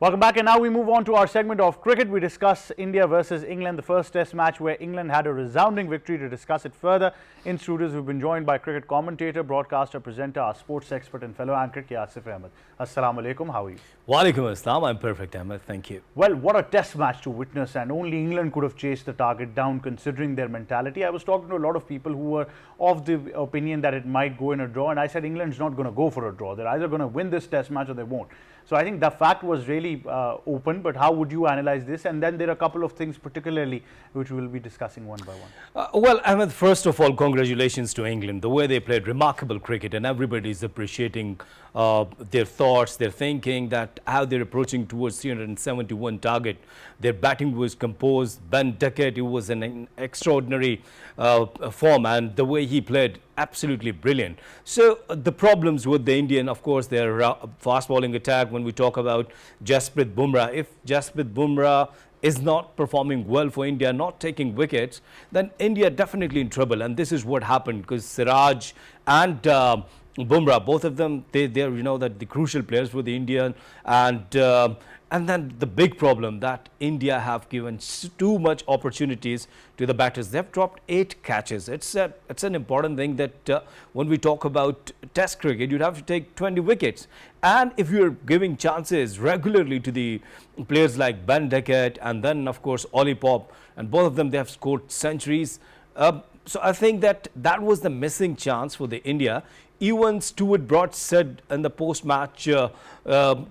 Welcome back, and now we move on to our segment of cricket. We discuss India versus England, the first test match where England had a resounding victory. To discuss it further in studios, we've been joined by cricket commentator, broadcaster, presenter, our sports expert and fellow anchor, Asif Ahmad. Assalamu alaikum, how are you? Walaikum assalam, I'm perfect, Ahmed, thank you. Well, what a test match to witness, and only England could have chased the target down considering their mentality. I was talking to a lot of people who were of the opinion that it might go in a draw, and I said England's not going to go for a draw. They're either going to win this test match or they won't. So I think the fact was really open, but how would you analyze this? And then there are a couple of things particularly which we will be discussing one by one. Well, Ahmed, first of all, congratulations to England. The way they played remarkable cricket, and everybody is appreciating their thoughts, their thinking, that how they're approaching towards 371 target. Their batting was composed. Ben Duckett, it was an extraordinary form, and the way he played, absolutely brilliant. So the problems with the Indian, of course, their fast bowling attack. When we talk about Jasprit Bumrah, if Jasprit Bumrah is not performing well for India, not taking wickets, then India definitely in trouble. And this is what happened, because Siraj and Bumrah, both of them, they're that the crucial players for the Indian, and then the big problem that India have given too much opportunities to the batters. They've dropped 8 catches. It's an important thing that when we talk about test cricket, you'd have to take 20 wickets. And if you're giving chances regularly to the players like Ben Duckett and then, of course, Ollie Pope, and both of them, they have scored centuries. So I think that was the missing chance for the India. Even Stuart Broad said in the post-match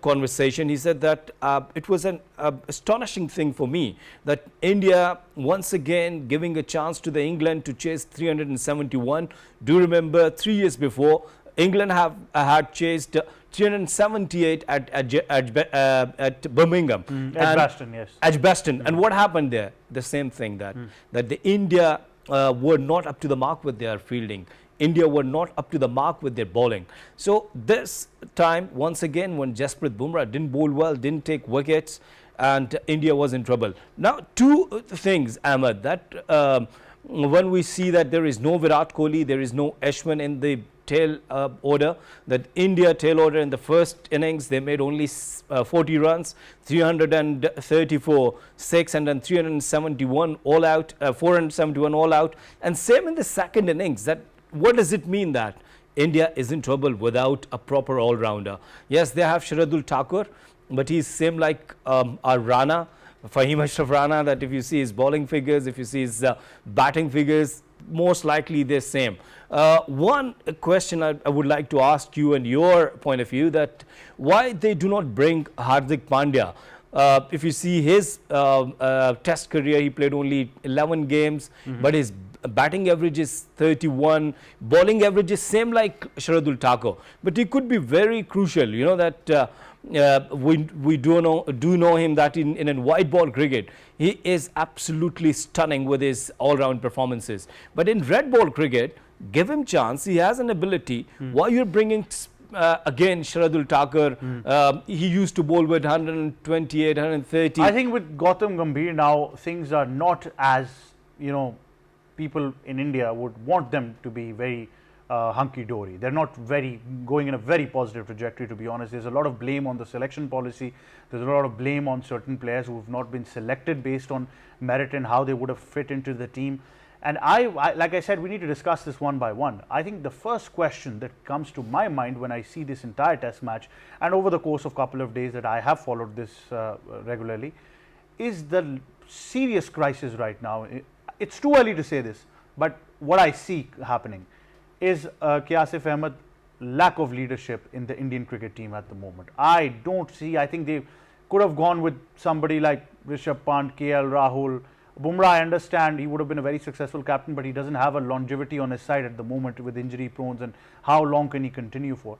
conversation, he said that it was an astonishing thing for me that India once again giving a chance to the England to chase 371. Do you remember 3 years before, England had chased 378 at Birmingham. Edgbaston, yes. Edgbaston. And what happened there? The same thing, that the India were not up to the mark with their fielding. India were not up to the mark with their bowling. So this time, once again, when Jasprit Bumrah didn't bowl well, didn't take wickets, and India was in trouble. Now, two things, Ahmed, that when we see that there is no Virat Kohli, there is no Ashwin in the tail order, that India tail order in the first innings, they made only 40 runs, 334 6, and then 371 all out, 471 all out. And same in the second innings. That what does it mean that India is in trouble without a proper all-rounder? Yes, they have Shardul Thakur, but he's same like our Rana, Fahim Ashraf Rana, that if you see his bowling figures, if you see his batting figures, most likely they're same. One question I would like to ask you and your point of view, that why they do not bring Hardik Pandya. If you see his test career, he played only 11 games, but his batting average is 31, bowling average is same like Shardul Thakur, but he could be very crucial. You know that we do know him that in a white ball cricket, he is absolutely stunning with his all-round performances. But in red ball cricket, give him chance. He has an ability. Why you're bringing again Shardul Thakur? He used to bowl with 128, 130. I think with Gautam Gambhir now, things are not as, people in India would want them to be very hunky-dory. They're not going in a very positive trajectory, to be honest. There's a lot of blame on the selection policy. There's a lot of blame on certain players who have not been selected based on merit and how they would have fit into the team. And I like I said, we need to discuss this one by one. I think the first question that comes to my mind when I see this entire test match, and over the course of a couple of days that I have followed this regularly, is the serious crisis right now. It's too early to say this, but what I see happening is Asif Ahmad, lack of leadership in the Indian cricket team at the moment. I think they could have gone with somebody like Rishabh Pant, KL Rahul. Bumrah, I understand he would have been a very successful captain, but he doesn't have a longevity on his side at the moment with injury prones, and how long can he continue for?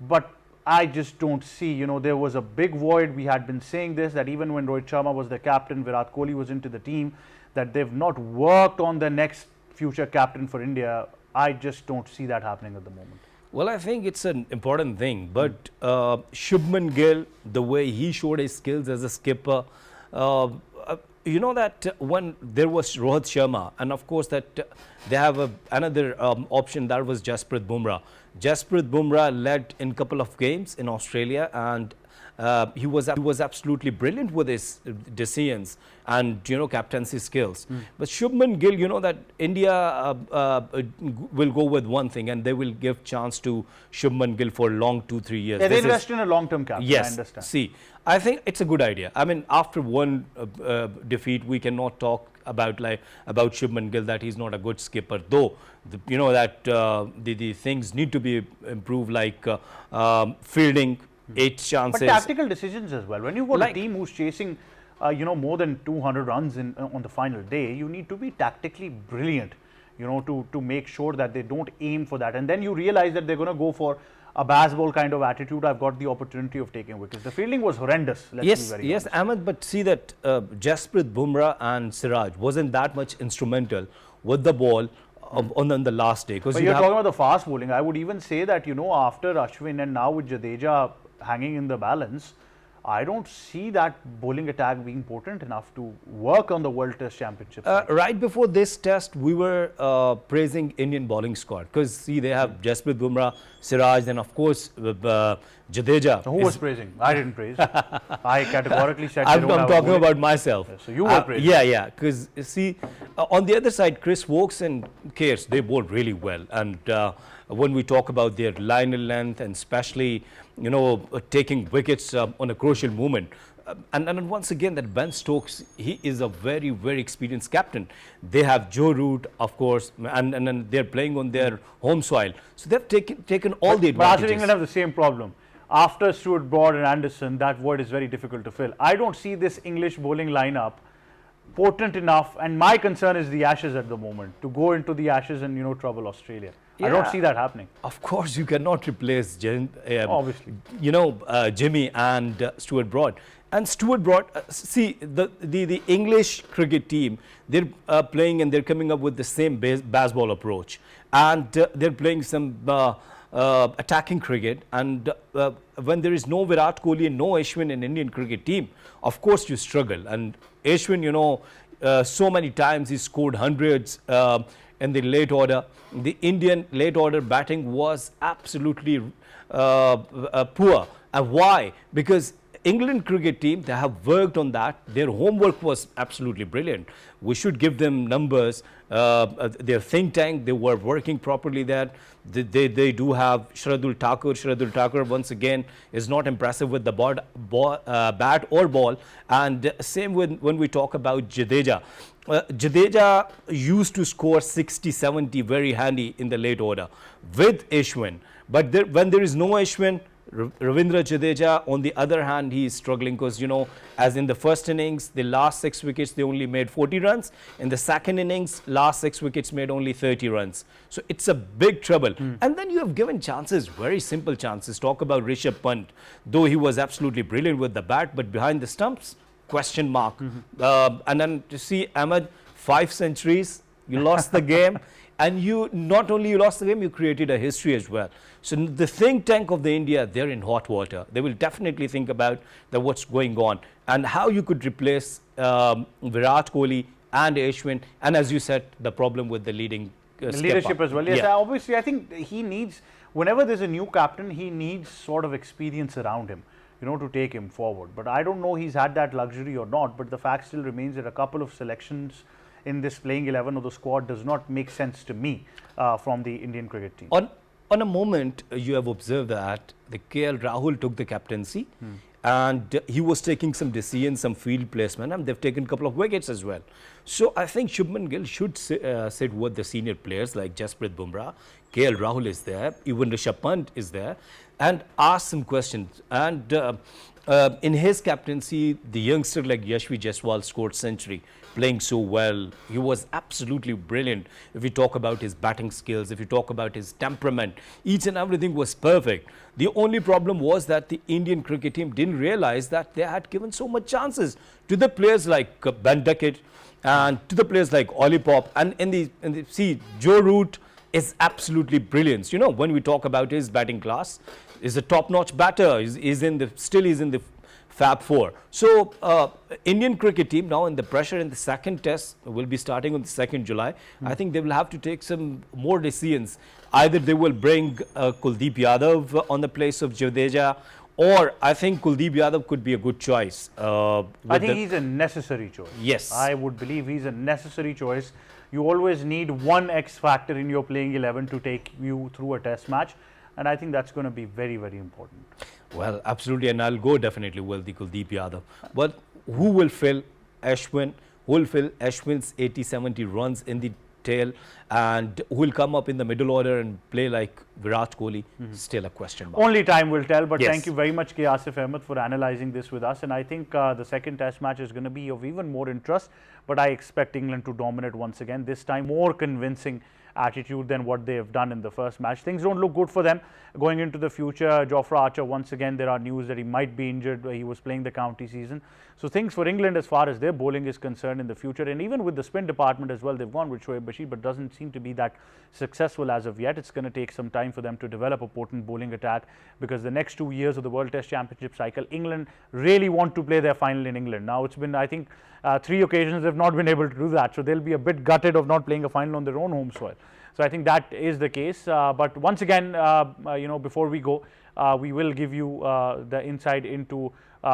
But I just don't see, there was a big void. We had been saying this, that even when Rohit Sharma was the captain, Virat Kohli was into the team, that they've not worked on the next future captain for India. I just don't see that happening at the moment. Well, I think it's an important thing, but Shubman Gill, the way he showed his skills as a skipper, you know that when there was Rohit Sharma, and of course that they have another option, that was Jasprit Bumrah. Jasprit Bumrah led in couple of games in Australia, and he was absolutely brilliant with his decisions and captaincy skills. But Shubman Gill, that India will go with one thing, and they will give chance to Shubman Gill for long 2-3 years. Yeah, they invest in a long-term captain. Yes, I understand. see, I think it's a good idea. I mean, after one defeat, we cannot talk about Shubman Gill that he's not a good skipper, though the things need to be improved, like fielding 8 chances. But tactical decisions as well. When you've got a team who's chasing, more than 200 runs on the final day, you need to be tactically brilliant, to make sure that they don't aim for that. And then you realize that they're going to go for a baseball kind of attitude. I've got the opportunity of taking wickets. The fielding was horrendous. Let's be very honest. Ahmed, but see that Jasprit Bumrah and Siraj wasn't that much instrumental with the ball on the last day. But you're talking about the fast bowling. I would even say that, after Ashwin and now with Jadeja hanging in the balance, I don't see that bowling attack being potent enough to work on the World Test Championship. Right before this test, we were praising Indian bowling squad, because see, they have Jasprit Bumrah, Siraj, and of course Jadeja. So who was praising? I didn't praise. I categorically said I'm talking about myself. So you were praising. Yeah, because see, on the other side, Chris Wokes and Kears, they bowled really well. And when we talk about their line length and especially taking wickets on a crucial moment. And once again, that Ben Stokes, he is a very, very experienced captain. They have Joe Root, of course, and they're playing on their home soil. So they've taken all the advantages. But England have the same problem. After Stuart Broad and Anderson, that void is very difficult to fill. I don't see this English bowling lineup potent enough, and my concern is the Ashes at the moment, to go into the Ashes and trouble Australia. I don't see that happening. Of course, you cannot replace obviously, Jimmy and Stuart Broad. And Stuart Broad, see, the English cricket team, they're playing and they're coming up with the same baseball approach, and they're playing some attacking cricket. And when there is no Virat Kohli and no Ashwin in Indian cricket team, of course you struggle. And Ashwin, so many times he scored hundreds in the late order. The Indian late order batting was absolutely poor. And why? Because England cricket team, they have worked on that. Their homework was absolutely brilliant. We should give them numbers. Their think tank, they were working properly there. They do have Shardul Thakur. Shardul Thakur, once again, is not impressive with the bat or ball. And same when we talk about Jadeja. Jadeja used to score 60-70 very handy in the late order with Ashwin. But when there is no Ashwin, Ravindra Jadeja, on the other hand, he is struggling because, as in the first innings, the last 6 wickets, they only made 40 runs. In the second innings, last 6 wickets made only 30 runs. So it's a big trouble. And then you have given chances, very simple chances. Talk about Rishabh Pant, though he was absolutely brilliant with the bat, but behind the stumps, question mark. And then to see Ahmed, 5 centuries, you lost the game. And you not only you lost the game, you created a history as well. So the think tank of the India, they're in hot water. They will definitely think about what's going on and how you could replace Virat Kohli and Ashwin. And as you said, the problem with the leading leadership as well. Yes, obviously, I think he needs, whenever there's a new captain, he needs sort of experience around him, to take him forward. But I don't know he's had that luxury or not. But the fact still remains that a couple of selections in this playing 11 of the squad does not make sense to me from the Indian cricket team. On a moment, you have observed that the KL Rahul took the captaincy and he was taking some decisions, some field placement, and they've taken a couple of wickets as well. So I think Shubman Gill should sit with the senior players like Jasprit Bumrah, KL Rahul is there, even Rishabh Pant is there, and ask some questions. And in his captaincy, the youngster like Yashvi Jaiswal scored century, playing so well. He was absolutely brilliant. If you talk about his batting skills, if you talk about his temperament, each and everything was perfect. The only problem was that the Indian cricket team didn't realize that they had given so much chances to the players like Ben Duckett and to the players like Ollie Pop. And see, Joe Root is absolutely brilliant. When we talk about his batting class, is a top-notch batter. He's in the Fab Four. So Indian cricket team now in the pressure in the second test will be starting on the 2nd July. I think they will have to take some more decisions Either they will bring Kuldeep Yadav on the place of Jadeja, or I think Kuldeep Yadav could be a good choice. I think he's a necessary choice. Yes. I would believe he's a necessary choice. You always need one X factor in your playing 11 to take you through a test match. And I think that's going to be very, very important. Well, absolutely, and I'll go definitely with the Kuldeep Yadav. But who will fill Ashwin? Who will fill Ashwin's 80-70 runs in the tail, and who will come up in the middle order and play like Virat Kohli? Still a question mark. Only time will tell, but Yes. thank you very much, K. Asif Ahmad, for analysing this with us. And I think the second test match is going to be of even more interest, but I expect England to dominate once again, this time more convincing attitude than what they have done in the first match. Things don't look good for them going into the future. Jofra Archer, once again, there are news that he might be injured. He was playing the county season. So things for England as far as their bowling is concerned in the future, and even with the spin department as well, they've gone with Shoaib Bashir, but doesn't seem to be that successful as of yet. It's going to take some time for them to develop a potent bowling attack, because the next 2 years of the World Test Championship cycle, England really want to play their final in England. Now it's been, I think, 3 occasions they've not been able to do that, so they'll be a bit gutted of not playing a final on their own home soil. So I think that is the case. But once again, before we go, we will give you the insight into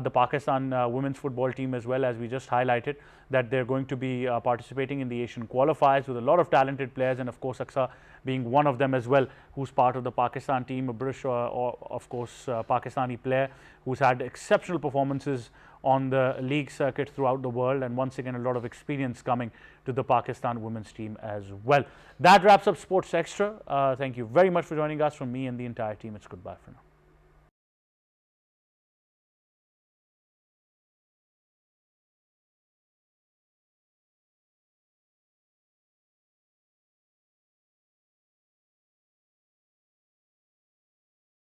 the Pakistan women's football team as well, as we just highlighted that they're going to be participating in the Asian qualifiers with a lot of talented players, and of course Aksa being one of them as well, who's part of the Pakistan team, a British or of course Pakistani player who's had exceptional performances on the league circuit throughout the world, and once again a lot of experience coming to the Pakistan women's team as well. That wraps up Sports Extra. Thank you very much for joining us. From me and the entire team, it's goodbye for now.